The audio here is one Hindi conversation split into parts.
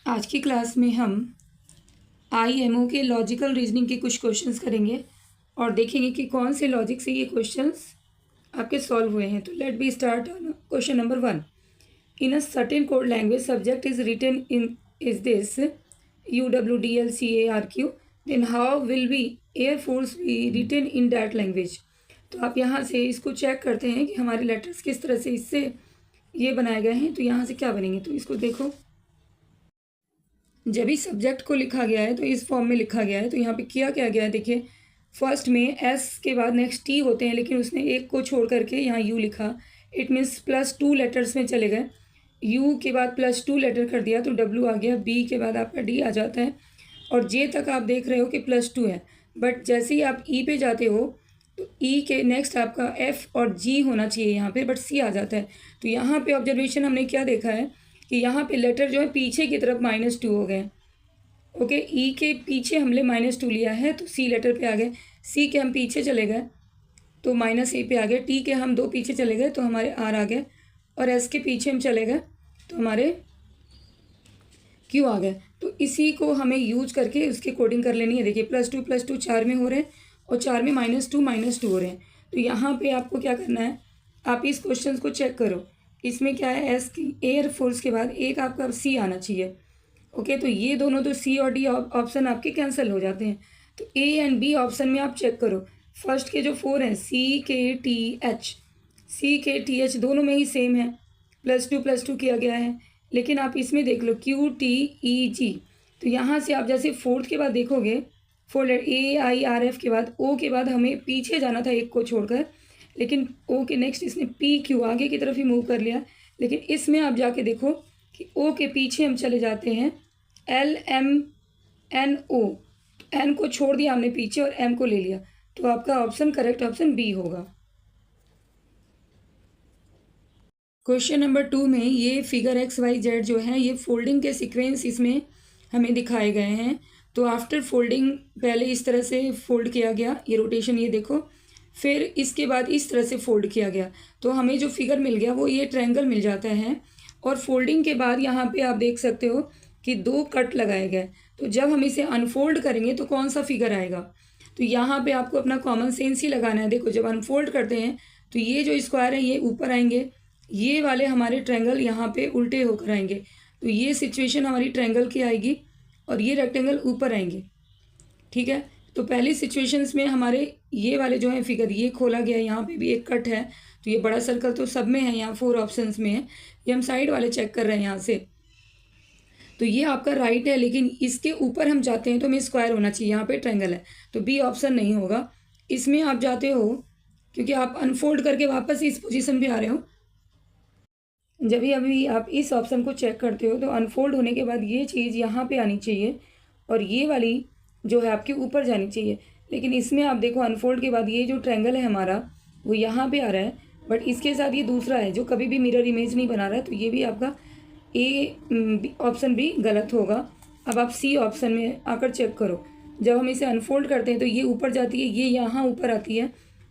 आज की क्लास में हम IMO के लॉजिकल रीजनिंग के कुछ क्वेश्चंस करेंगे और देखेंगे कि कौन से लॉजिक से ये क्वेश्चंस आपके सॉल्व हुए हैं। तो let be start question number 1। In a certain code language subject is written in is this UWDLCARQ, then how will be air force be written in that language. तो आप यहाँ से इसको चेक करते हैं कि हमारे लेटर्स किस तरह से इससे ये बनाए गए हैं। तो यहाँ से क्या बनेंगे, तो इसको देखो, जब इस सब्जेक्ट को लिखा गया है तो इस फॉर्म में लिखा गया है। तो यहाँ पे किया क्या गया है, देखिए फर्स्ट में S के बाद नेक्स्ट T होते हैं, लेकिन उसने एक को छोड़ करके यहाँ U लिखा। इट मीन्स +2 लेटर्स में चले गए। U के बाद +2 लेटर कर दिया तो W आ गया। B के बाद आपका D आ जाता है और J तक आप देख रहे हो कि +2 है। बट जैसे ही आप E पे जाते हो तो E के नेक्स्ट आपका F और G होना चाहिए यहाँ पे, बट C आ जाता है। तो यहाँ पे ऑब्जर्वेशन हमने क्या देखा है कि यहाँ पे लेटर जो है पीछे की तरफ -2 हो गए। ओके, ई के पीछे हमने -2 लिया है तो सी लेटर पे आ गए। सी के हम पीछे चले गए तो -A पे आ गए। टी के हम 2 पीछे चले गए तो हमारे आर आ गए और एस के पीछे हम चले गए तो हमारे क्यू आ गए। तो इसी को हमें यूज करके उसकी कोडिंग कर लेनी है। देखिए +2 4 में हो रहे हैं और 4 में -2 हो रहे हैं। तो यहाँ पे आपको क्या करना है, आप इस क्वेश्चन को चेक करो। इसमें क्या है, एस की एयरफोर्स के बाद एक आपका सी आना चाहिए। ओके, तो ये दोनों तो सी और डी ऑप्शन आपके कैंसिल हो जाते हैं। तो ए एंड बी ऑप्शन में आप चेक करो। फर्स्ट के जो 4 हैं CKTH दोनों में ही सेम है, +2 किया गया है। लेकिन आप इसमें देख लो QTEG, तो यहाँ से आप जैसे फोर्थ के बाद देखोगे, फोल्डर AIRF के बाद O के बाद हमें पीछे जाना था एक को छोड़कर, लेकिन O के नेक्स्ट इसने PQ आगे की तरफ ही मूव कर लिया। लेकिन इसमें आप जाके देखो कि O के पीछे हम चले जाते हैं LMNO, N को छोड़ दिया हमने पीछे और M को ले लिया। तो आपका ऑप्शन करेक्ट ऑप्शन बी होगा। क्वेश्चन नंबर 2 में ये फिगर XYZ जो है ये फोल्डिंग के सीक्वेंस इसमें हमें दिखाए गए हैं। तो आफ्टर फोल्डिंग पहले इस तरह से फोल्ड किया गया, ये रोटेशन ये देखो, फिर इसके बाद इस तरह से फोल्ड किया गया। तो हमें जो फिगर मिल गया वो ये ट्रायंगल मिल जाता है। और फोल्डिंग के बाद यहाँ पे आप देख सकते हो कि 2 कट लगाए गए। तो जब हम इसे अनफोल्ड करेंगे तो कौन सा फिगर आएगा, तो यहाँ पे आपको अपना कॉमन सेंस ही लगाना है। देखो जब अनफोल्ड करते हैं तो ये जो स्क्वायर है ये ऊपर आएंगे, ये वाले हमारे ट्रायंगल यहाँ पे उल्टे होकर आएंगे। तो ये सिचुएशन हमारी ट्रायंगल की आएगी और ये रेक्टेंगल ऊपर आएंगे। ठीक है, तो पहली सिचुएशंस में हमारे ये वाले जो है फिगर ये खोला गया है, यहाँ पे भी एक कट है। तो ये बड़ा सर्कल तो सब में है, यहाँ 4 ऑप्शंस में है। ये हम साइड वाले चेक कर रहे हैं यहाँ से। तो ये आपका राइट है, लेकिन इसके ऊपर हम जाते हैं तो हमें स्क्वायर होना चाहिए, यहाँ पे ट्रायंगल है तो बी ऑप्शन नहीं होगा। इसमें आप जाते हो क्योंकि आप अनफोल्ड करके वापस इस पोजीशन पे आ रहे हो। जब भी अभी आप इस ऑप्शन को चेक करते हो तो अनफोल्ड होने के बाद ये चीज़ यहाँ पे आनी चाहिए और ये वाली जो है आपके ऊपर जानी चाहिए। लेकिन इसमें आप देखो अनफोल्ड के बाद ये जो ट्रायंगल है हमारा वो यहाँ पे आ रहा है, बट इसके साथ ये दूसरा है जो कभी भी मिरर इमेज नहीं बना रहा है। तो ये भी आपका ऑप्शन भी गलत होगा। अब आप सी ऑप्शन में आकर चेक करो। जब हम इसे अनफोल्ड करते हैं तो ये ऊपर जाती है, ये यहाँ ऊपर आती है।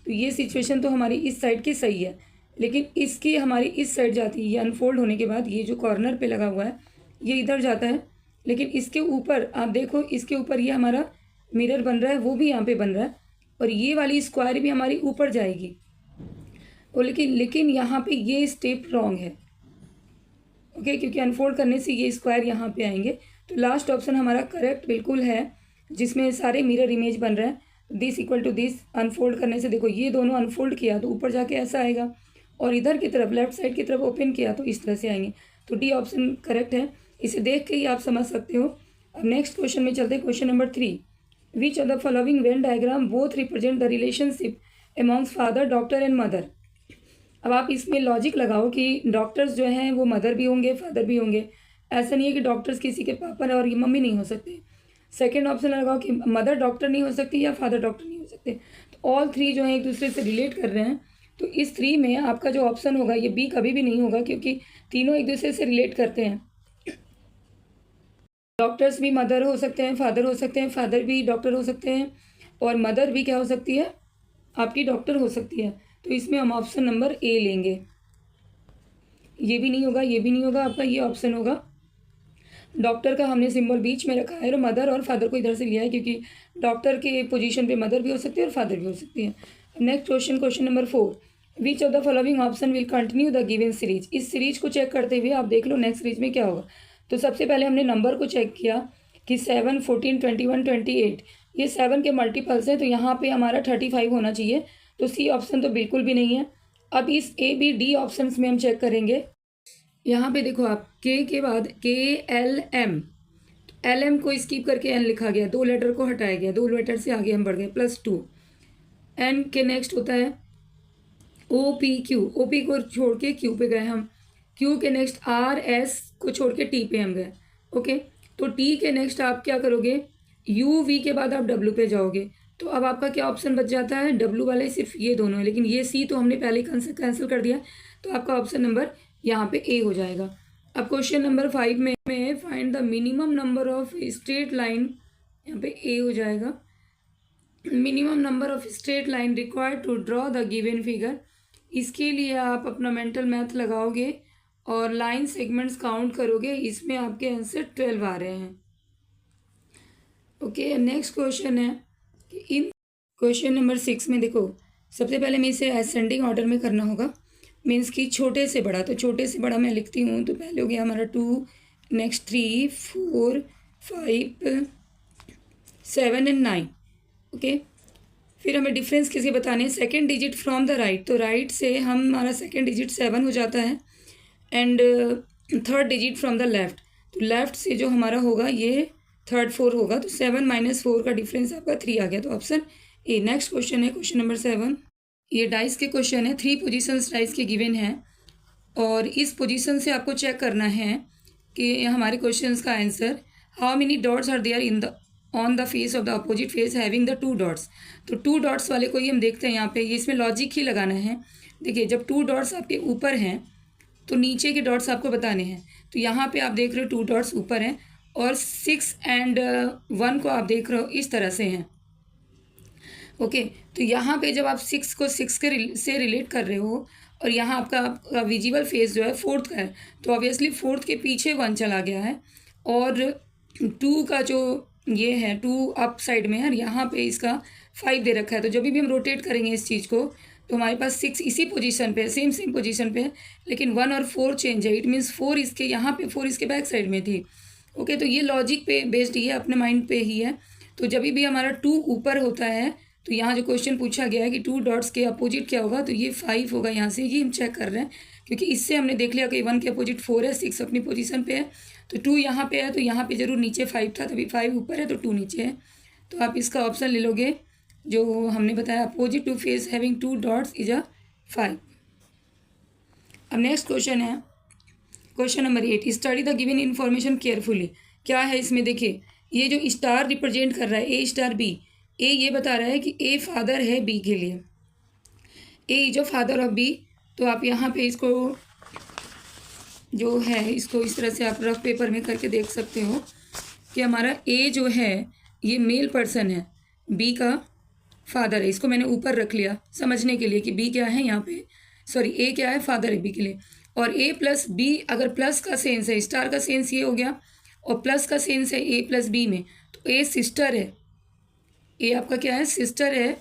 तो ये सिचुएशन तो हमारी इस साइड की सही है, लेकिन इसकी हमारी इस साइड जाती है। ये अनफोल्ड होने के बाद ये जो कॉर्नर पे लगा हुआ है ये इधर जाता है, लेकिन इसके ऊपर आप देखो, इसके ऊपर ये हमारा मिरर बन रहा है, वो भी यहाँ पे बन रहा है और ये वाली स्क्वायर भी हमारी ऊपर जाएगी। और लेकिन यहाँ पे ये स्टेप रॉन्ग है। ओके, क्योंकि अनफोल्ड करने से ये स्क्वायर यहाँ पे आएंगे। तो लास्ट ऑप्शन हमारा करेक्ट बिल्कुल है, जिसमें सारे मिरर इमेज बन रहा है। This equal to this, unfold करने से देखो ये दोनों अनफोल्ड किया तो ऊपर जाके ऐसा आएगा और इधर की तरफ लेफ्ट साइड की तरफ ओपन किया तो इस तरह से आएंगे। तो डी ऑप्शन करेक्ट है, इसे देख के ही आप समझ सकते हो। अब नेक्स्ट क्वेश्चन में चलते हैं। Question number 3, which of the following Venn diagram both represent the relationship amongst father, doctor and mother. अब आप इसमें लॉजिक लगाओ कि डॉक्टर्स जो हैं वो मदर भी होंगे फादर भी होंगे। ऐसा नहीं है कि डॉक्टर्स किसी के पापा और ये मम्मी नहीं हो सकते। सेकंड ऑप्शन लगाओ कि मदर डॉक्टर नहीं हो सकती या फादर डॉक्टर नहीं हो सकते। तो ऑल 3 जो हैं एक दूसरे से रिलेट कर रहे हैं। तो इस 3 में आपका जो ऑप्शन होगा ये बी कभी भी नहीं होगा, क्योंकि तीनों एक दूसरे से रिलेट करते हैं। डॉक्टर्स भी मदर हो सकते हैं, फादर हो सकते हैं, फादर भी डॉक्टर हो सकते हैं और मदर भी क्या हो सकती है, आपकी डॉक्टर हो सकती है। तो इसमें हम ऑप्शन नंबर ए लेंगे। ये भी नहीं होगा, ये भी नहीं होगा, आपका ये ऑप्शन होगा। डॉक्टर का हमने सिंबल बीच में रखा है और मदर और फादर को इधर से लिया है, क्योंकि डॉक्टर के पोजीशन पे मदर भी हो सकती है और फादर भी हो सकती है। Next question, question number 4, which of the following option will continue the given series. इस सीरीज को चेक करते हुए आप देख लो नेक्स्ट सीरीज में क्या होगा। तो सबसे पहले हमने नंबर को चेक किया कि 7, 14, 21, 28 ये 7 के मल्टीपल्स हैं, तो यहाँ पे हमारा 35 होना चाहिए। तो सी ऑप्शन तो बिल्कुल भी नहीं है। अब इस ए बी डी ऑप्शन में हम चेक करेंगे। यहाँ पे देखो आप, के के बाद KLM, LM को स्किप करके एन लिखा गया, 2 लेटर को हटाया गया, 2 लेटर से आगे हम बढ़ गए, +2। एन के नेक्स्ट होता है OPQ, OP को छोड़ के Q पे गए हम। Q के नेक्स्ट RS को छोड़ के T पे हम गए। ओके, तो T के नेक्स्ट आप क्या करोगे, UV के बाद आप W पे जाओगे। तो अब आपका क्या ऑप्शन बच जाता है, W वाले सिर्फ ये दोनों है, लेकिन ये C तो हमने पहले ही कैंसिल कर दिया, तो आपका ऑप्शन नंबर यहाँ पे A हो जाएगा। अब क्वेश्चन नंबर 5 में find the minimum number of straight line, यहाँ पे A हो जाएगा। Minimum number of straight line required to draw the given figure. इसके लिए आप अपना मेंटल मैथ लगाओगे और लाइन सेगमेंट्स काउंट करोगे, इसमें आपके आंसर 12 आ रहे हैं। ओके, नेक्स्ट क्वेश्चन है कि इन क्वेश्चन नंबर 6 में देखो, सबसे पहले मैं इसे असेंडिंग ऑर्डर में करना होगा, मीन्स कि छोटे से बड़ा। तो छोटे से बड़ा मैं लिखती हूँ, तो पहले हो गया हमारा 2, नेक्स्ट 3, 4, 5, 7 एंड 9। ओके, फिर हमें डिफरेंस किसके बताने हैं, second digit from the right. तो राइट से हमारा सेकेंड डिजिट 7 हो जाता है and third digit from the left. तो लेफ्ट से जो हमारा होगा ये थर्ड 4 होगा, तो 7 - 4 का डिफरेंस आपका 3 आ गया, तो ऑप्शन ए। नेक्स्ट क्वेश्चन है क्वेश्चन नंबर 7, ये डाइस के क्वेश्चन है। 3 पोजीशंस डाइस के गिवन हैं और इस पोजीशन से आपको चेक करना है कि हमारे क्वेश्चंस का answer, how many dots are there in the on the face of the opposite face having the 2 dots. तो 2 डॉट्स वाले को ही हम देखते हैं यहाँ पे, ये इसमें लॉजिक ही लगाना है। देखिए, जब 2 डॉट्स आपके ऊपर हैं तो नीचे के डॉट्स आपको बताने हैं। तो यहाँ पे आप देख रहे हो 2 डॉट्स ऊपर हैं और 6 एंड 1 को आप देख रहे हो इस तरह से हैं। ओके, तो यहाँ पे जब आप 6 को 6 के से रिलेट कर रहे हो और यहाँ आपका विजिबल फेस जो है 4th का है, तो ऑब्वियसली 4th के पीछे 1 चला गया है और 2 का जो ये है 2 अप साइड में है और यहाँ पे इसका 5 दे रखा है। तो जब भी हम रोटेट करेंगे इस चीज़ को, तो हमारे पास 6 इसी पोजीशन पे है, सेम पोजीशन पे है, लेकिन 1 और 4 चेंज है। इट मीन्स 4 इसके यहाँ पे, 4 इसके बैक साइड में थी। ओके, तो ये लॉजिक पे बेस्ड ही है, अपने माइंड पे ही है। तो जब भी हमारा 2 ऊपर होता है, तो यहाँ जो क्वेश्चन पूछा गया है कि 2 डॉट्स के अपोजिट क्या होगा, तो ये 5 होगा। यहाँ से ये हम चेक कर रहे हैं, क्योंकि इससे हमने देख लिया कि 1 के अपोजिट 4 है, 6 अपनी पोजीशन पे है, तो 2 यहाँ पे है, तो यहाँ पे जरूर नीचे 5 था, तभी 5 ऊपर है तो 2 नीचे है। तो आप इसका ऑप्शन ले लोगे जो हमने बताया, opposite to face having 2 dots is a 5। अब नेक्स्ट क्वेश्चन है question number 8, study the given information carefully. क्या है इसमें, देखिए ये जो स्टार रिप्रेजेंट कर रहा है A स्टार B, ए ये बता रहा है कि A फादर है B के लिए, A जो फादर ऑफ B। तो आप यहाँ पे इसको जो है इसको इस तरह से आप रफ पेपर में करके देख सकते हो कि हमारा A जो है ये मेल पर्सन है, B का फादर है। इसको मैंने ऊपर रख लिया समझने के लिए कि B क्या है यहाँ पे, सॉरी A क्या है, फादर है B के लिए। और A + B अगर प्लस का सेंस है, स्टार का सेंस ये हो गया और प्लस का सेंस है A + B में, तो A सिस्टर है, A आपका क्या है, सिस्टर है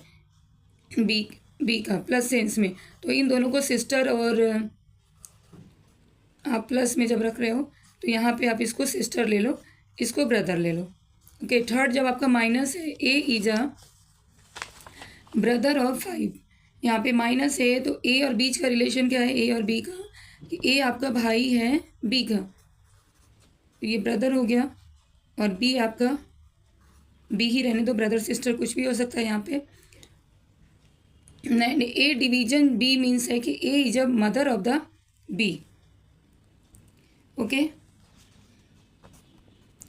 B का प्लस सेंस में। तो इन दोनों को सिस्टर और आप प्लस में जब रख रहे हो तो यहाँ पे आप इसको सिस्टर ले लो, इसको ब्रदर ले लो। ओके, थर्ड जब आपका माइनस है, A is a brother of 5, यहाँ पे माइनस है, तो A और बीच का रिलेशन क्या है, A और B का, कि A आपका भाई है B का, तो ये ब्रदर हो गया और B आपका, B ही रहने दो, ब्रदर सिस्टर कुछ भी हो सकता है यहाँ पे। A डिवीजन B मीन्स है कि A is a mother of the B। Okay,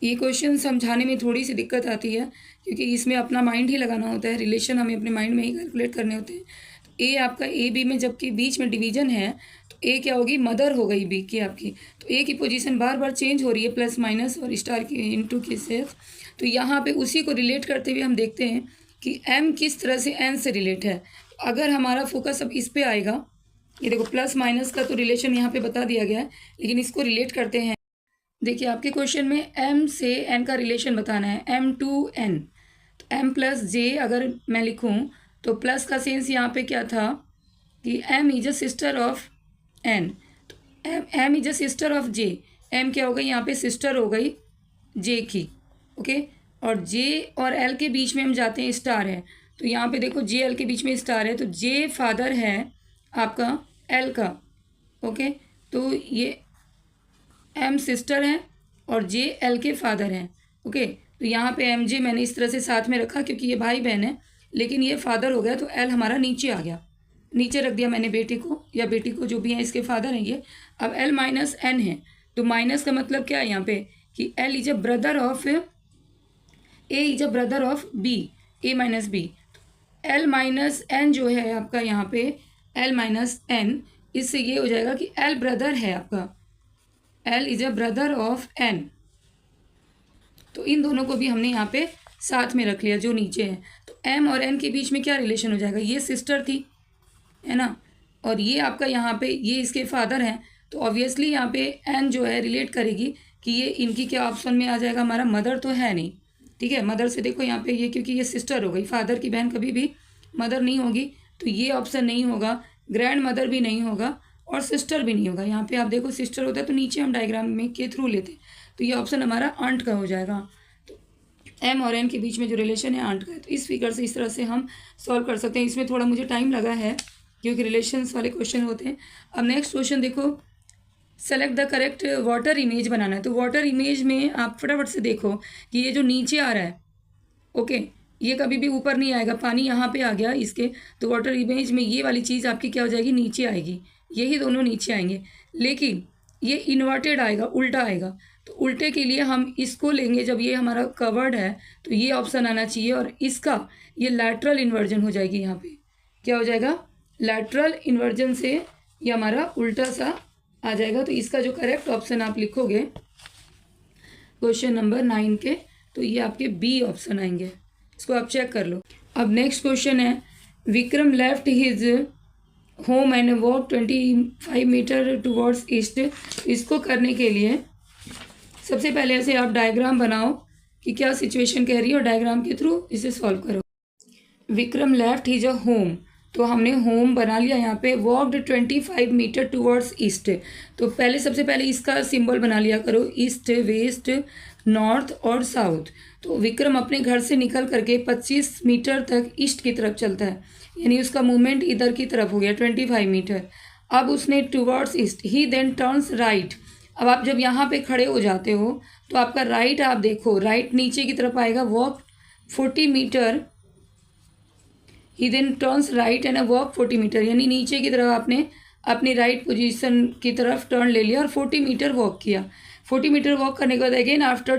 ये क्वेश्चन समझाने में थोड़ी सी दिक्कत आती है, क्योंकि इसमें अपना माइंड ही लगाना होता है, रिलेशन हमें अपने माइंड में ही कैलकुलेट करने होते हैं। तो A आपका A B में जबकि बीच में डिवीजन है, तो A क्या होगी, मदर हो गई B की आपकी। तो A की पोजीशन बार बार चेंज हो रही है, प्लस माइनस और स्टार की इनटू के साथ। तो यहाँ पे उसी को रिलेट करते हुए हम देखते हैं कि M किस तरह से N से रिलेट है। तो अगर हमारा फोकस अब इस पे आएगा, ये देखो प्लस माइनस का तो रिलेशन यहाँ पे बता दिया गया है, लेकिन इसको रिलेट करते हैं देखिए आपके क्वेश्चन में m से n का रिलेशन बताना है, m टू n। तो m प्लस j अगर मैं लिखूं तो प्लस का सेंस यहाँ पे क्या था कि m is a sister of n। तो m is a sister of j, m क्या हो गई यहाँ पे, सिस्टर हो गई j की। ओके, और j और l के बीच में हम जाते हैं, स्टार है, तो यहाँ पे देखो j l के बीच में स्टार है, तो j फादर है आपका l का। ओके, तो ये m सिस्टर है और j l के फादर हैं। ओके, तो यहाँ पे एम जे मैंने इस तरह से साथ में रखा क्योंकि ये भाई बहन है, लेकिन ये फादर हो गया तो l हमारा नीचे आ गया, नीचे रख दिया मैंने बेटे को या बेटी को, जो भी हैं इसके फादर हैं ये। अब l माइनस n है, तो माइनस का मतलब क्या है यहाँ पे कि l is a brother of a is a brother of b, a minus b। l minus n जो है आपका यहाँ पे l माइनस n, इससे ये हो जाएगा कि l ब्रदर है आपका, l is a brother of n। तो इन दोनों को भी हमने यहाँ पे साथ में रख लिया जो नीचे है। तो m और n के बीच में क्या रिलेशन हो जाएगा, ये सिस्टर थी है ना, और ये आपका यहाँ पे ये इसके फादर हैं, तो ऑब्वियसली यहाँ पे n जो है रिलेट करेगी कि ये इनकी क्या ऑप्शन में आ जाएगा, हमारा मदर तो है नहीं। ठीक है, मदर से देखो यहाँ पे ये, क्योंकि ये सिस्टर हो गई, फादर की बहन कभी भी मदर नहीं होगी, तो ये ऑप्शन नहीं होगा, ग्रैंड मदर भी नहीं होगा और सिस्टर भी नहीं होगा। यहाँ पे आप देखो सिस्टर होता है तो नीचे हम डायग्राम में के थ्रू लेते, तो ये ऑप्शन हमारा आंट का हो जाएगा। तो m और n के बीच में जो रिलेशन है आंट का है, तो इस फिगर से इस तरह से हम सॉल्व कर सकते हैं। इसमें थोड़ा मुझे टाइम लगा है क्योंकि रिलेशंस वाले क्वेश्चन होते हैं। अब नेक्स्ट क्वेश्चन देखो, select the correct water image बनाना है। तो वाटर इमेज में आप फटाफट से देखो कि ये जो नीचे आ रहा है, ओके, ये कभी भी ऊपर नहीं आएगा, पानी यहाँ पे आ गया इसके, तो वाटर इमेज में ये वाली चीज़ आपकी क्या हो जाएगी, नीचे आएगी, यही दोनों नीचे आएंगे। लेकिन ये इन्वर्टेड आएगा, उल्टा आएगा, तो उल्टे के लिए हम इसको लेंगे, जब ये हमारा कवर्ड है तो ये ऑप्शन आना चाहिए, और इसका ये लैटरल इन्वर्जन हो जाएगी। यहाँ पे क्या हो जाएगा, लैटरल इन्वर्जन से ये हमारा उल्टा सा आ जाएगा। तो इसका जो करेक्ट ऑप्शन आप लिखोगे क्वेश्चन नंबर 9 के, तो ये आपके बी ऑप्शन आएंगे, इसको आप चेक कर लो। अब नेक्स्ट क्वेश्चन है, Vikram left his home and walk 25 meter towards east. इसको करने के लिए सबसे पहले ऐसे आप डायग्राम बनाओ कि क्या सिचुएशन कह रही है और डायग्राम के थ्रू इसे सॉल्व करो। Vikram left his a home, तो हमने होम बना लिया यहाँ पे, वॉकड 25 मीटर टुवर्ड्स ईस्ट, तो पहले सबसे पहले इसका सिंबल बना लिया करो, ईस्ट, वेस्ट, नॉर्थ और साउथ। तो विक्रम अपने घर से निकल करके 25 मीटर तक ईस्ट की तरफ चलता है, यानी उसका मूवमेंट इधर की तरफ हो गया 25 मीटर। अब उसने टुवर्ड्स ईस्ट, ही देन टर्न्स राइट। अब आप जब यहाँ पे खड़े हो जाते हो तो आपका राइट आप देखो, राइट नीचे की तरफ आएगा, walk 40 meter, he then turns right and walk 40 meter, यानी नीचे की तरफ आपने अपनी राइट पोजीशन की तरफ टर्न ले लिया और 40 मीटर वॉक किया। 40 मीटर वॉक करने के बाद अगेन आफ्टर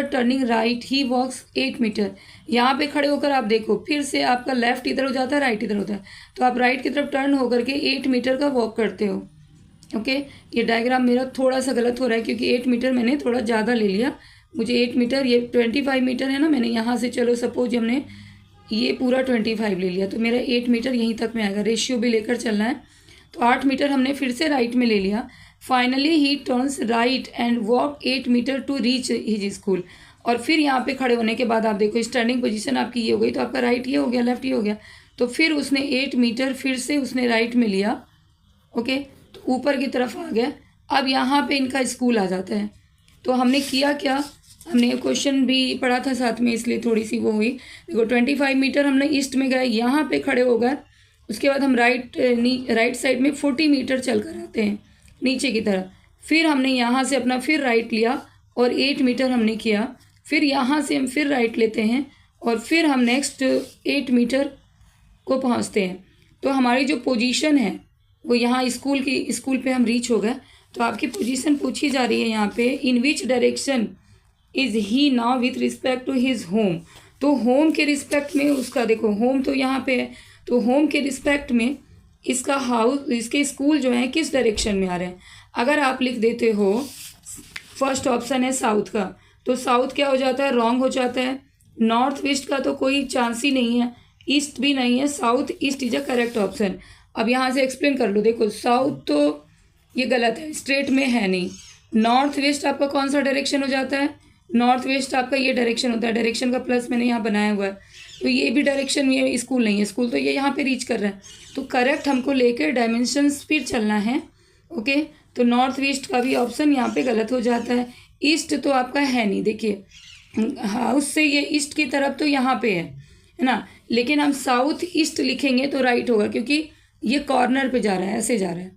टर्निंग राइट ही वॉक्स 8 मीटर। यहाँ पे खड़े होकर आप देखो, फिर से आपका लेफ्ट इधर हो जाता है, राइट इधर होता है, तो आप राइट की तरफ टर्न होकर के 8 मीटर का वॉक करते हो। ओके, ये डायग्राम मेरा थोड़ा सा गलत हो रहा है क्योंकि 8 मीटर मैंने थोड़ा ज़्यादा ले लिया, मुझे 8 मीटर, ये 25 मीटर है ना, मैंने यहाँ से चलो सपोज हमने ये पूरा 25 ले लिया, तो मेरा 8 मीटर यहीं तक में आएगा, रेशियो भी लेकर चलना है। तो 8 मीटर हमने फिर से राइट में ले लिया। Finally he turns right and walk 8 meter to reach his school. और फिर यहाँ पे खड़े होने के बाद आप देखो स्टैंडिंग पोजीशन आपकी ये हो गई, तो आपका राइट ये हो गया, लेफ्ट ये हो गया, तो फिर उसने 8 मीटर फिर से उसने राइट में लिया। ओके, तो ऊपर की तरफ आ गया। अब यहाँ पे इनका स्कूल आ जाता है। तो हमने किया क्या, हमने क्वेश्चन भी पढ़ा था साथ में, इसलिए थोड़ी सी वो हुई। देखो 25 मीटर हमने ईस्ट में गए, यहाँ पे खड़े हो गए, उसके बाद हम राइट साइड में 40 मीटर चल कर आते हैं नीचे की तरफ। फिर हमने यहाँ से अपना फिर राइट लिया और 8 मीटर हमने किया, फिर यहाँ से हम फिर राइट लेते हैं और फिर हम नेक्स्ट 8 मीटर को पहुँचते हैं। तो हमारी जो पोजीशन है वो यहाँ स्कूल पे हम रीच हो गए। तो आपकी पोजीशन पूछी जा रही है यहाँ पे, in which direction is he now with respect to his home. तो होम के रिस्पेक्ट में उसका देखो, होम तो यहाँ पे है, तो होम के रिस्पेक्ट में इसका हाउस, इसके स्कूल जो है किस डायरेक्शन में आ रहे हैं। अगर आप लिख देते हो फर्स्ट ऑप्शन है साउथ का, तो साउथ क्या हो जाता है, रॉन्ग हो जाता है। नॉर्थ वेस्ट का तो कोई चांस ही नहीं है, ईस्ट भी नहीं है, south east is a correct option. अब यहाँ से एक्सप्लेन कर लो, देखो साउथ तो ये गलत है, स्ट्रेट में है नहीं। नॉर्थ वेस्ट आपका कौन सा डायरेक्शन हो जाता है? नॉर्थ वेस्ट आपका ये डायरेक्शन होता है, डायरेक्शन का प्लस मैंने यहाँ बनाया हुआ है। तो ये भी डायरेक्शन, ये स्कूल नहीं है, स्कूल तो ये यहाँ पे रीच कर रहा है। तो करेक्ट हमको लेकर डायमेंशंस फिर चलना है। ओके, तो नॉर्थ वेस्ट का भी ऑप्शन यहाँ पे गलत हो जाता है। ईस्ट तो आपका है नहीं, देखिए हाउस से ये ईस्ट की तरफ तो यहाँ पे है ना, लेकिन हम साउथ ईस्ट लिखेंगे तो राइट होगा, क्योंकि ये कॉर्नर पे जा रहा है, ऐसे जा रहा है।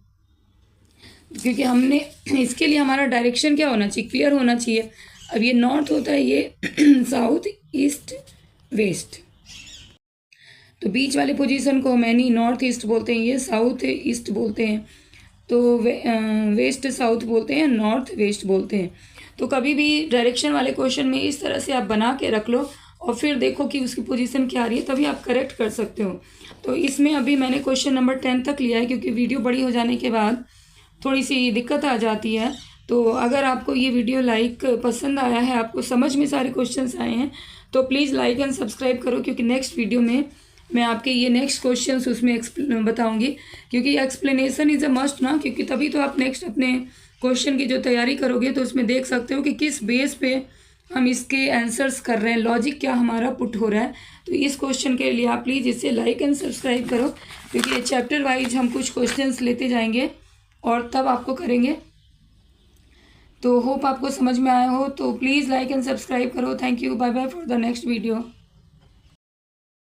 क्योंकि हमने इसके लिए हमारा डायरेक्शन क्या होना चाहिए, क्लियर होना चाहिए। अब ये नॉर्थ होता है, ये साउथ ईस्ट वेस्ट, तो बीच वाले पोजीशन को हम एनी नॉर्थ ईस्ट बोलते हैं, ये साउथ ईस्ट बोलते हैं, तो वेस्ट साउथ बोलते हैं, नॉर्थ वेस्ट बोलते हैं। तो कभी भी डायरेक्शन वाले क्वेश्चन में इस तरह से आप बना के रख लो और फिर देखो कि उसकी पोजीशन क्या आ रही है, तभी आप करेक्ट कर सकते हो। तो इसमें अभी मैंने क्वेश्चन नंबर 10 तक लिया है, क्योंकि वीडियो बड़ी हो जाने के बाद थोड़ी सी दिक्कत आ जाती है। तो अगर आपको ये वीडियो पसंद आया है, आपको समझ में सारे क्वेश्चंस आए हैं, तो प्लीज़ लाइक एंड सब्सक्राइब करो, क्योंकि नेक्स्ट वीडियो में मैं आपके ये नेक्स्ट क्वेश्चंस उसमें बताऊंगी, क्योंकि एक्सप्लेनेशन इज़ अ मस्ट ना, क्योंकि तभी तो आप नेक्स्ट अपने क्वेश्चन की जो तैयारी करोगे तो उसमें देख सकते हो कि किस बेस पे हम इसके आंसर्स कर रहे हैं, लॉजिक क्या हमारा पुट हो रहा है। तो इस क्वेश्चन के लिए आप प्लीज़ इसे लाइक एंड सब्सक्राइब करो, क्योंकि ये चैप्टर वाइज हम कुछ क्वेश्चंस लेते जाएंगे और तब आपको करेंगे। तो होप आपको समझ में आया हो, तो प्लीज़ लाइक एंड सब्सक्राइब करो। Thank you, bye bye for the next video.